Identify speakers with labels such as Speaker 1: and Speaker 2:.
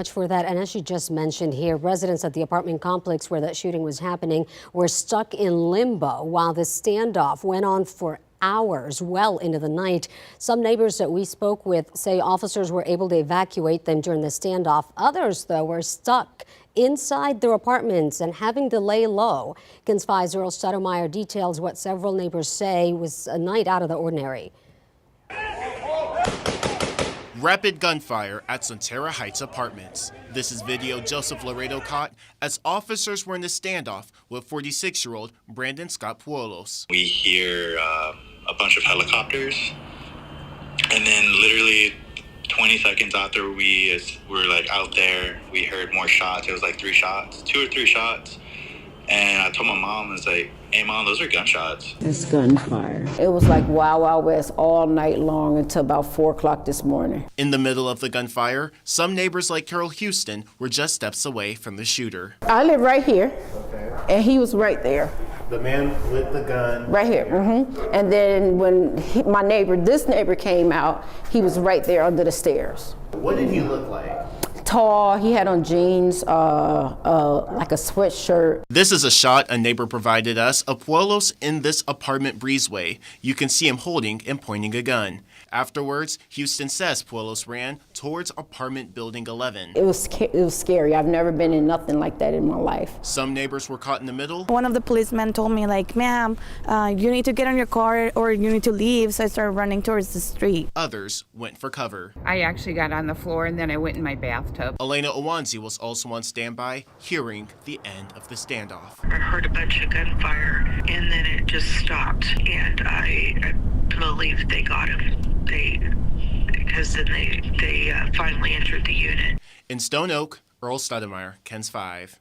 Speaker 1: Much for that. And as you just mentioned here, residents at the apartment complex where that shooting was happening were stuck in limbo while the standoff went on for hours, well into the night. Some neighbors that we spoke with say officers were able to evacuate them during the standoff. Others, though, were stuck inside their apartments and having to lay low. KENS 5's Earl Stoudemire details what several neighbors say was a night out of the ordinary.
Speaker 2: Rapid gunfire at Sonterra Heights Apartments. This is video Joseph Laredo caught as officers were in the standoff with 46-year-old Brandon Scott Poulos.
Speaker 3: We hear a bunch of helicopters, and then literally 20 seconds after we were like out there, we heard more shots. It was like 2 or 3 shots. And I told my mom, I was like, hey mom, those are gunshots.
Speaker 4: It's gunfire. It was like Wild Wild West all night long until about 4 o'clock this morning.
Speaker 2: In the middle of the gunfire, some neighbors like Carol Houston were just steps away from the shooter.
Speaker 4: I live right here, and he was right there.
Speaker 2: The man with the gun.
Speaker 4: Right here, And then when this neighbor came out, he was right there under the stairs.
Speaker 2: What did he look like?
Speaker 4: Tall, he had on jeans, like a sweatshirt.
Speaker 2: This is a shot a neighbor provided us of Poulos in this apartment breezeway. You can see him holding and pointing a gun. Afterwards, Houston says Poulos ran towards apartment building 11.
Speaker 4: It was scary. I've never been in nothing like that in my life.
Speaker 2: Some neighbors were caught in the middle.
Speaker 5: One of the policemen told me, like, ma'am, you need to get on your car or you need to leave. So I started running towards the street.
Speaker 2: Others went for cover.
Speaker 6: I actually got on the floor and then I went in my bathtub.
Speaker 2: Elena Owanzi was also on standby, hearing the end of the standoff.
Speaker 7: I heard a bunch of gunfire and then it just stopped, and I believe they got him. Because then they finally entered the unit.
Speaker 2: In Stone Oak, Earl Stoudemire, KENS 5.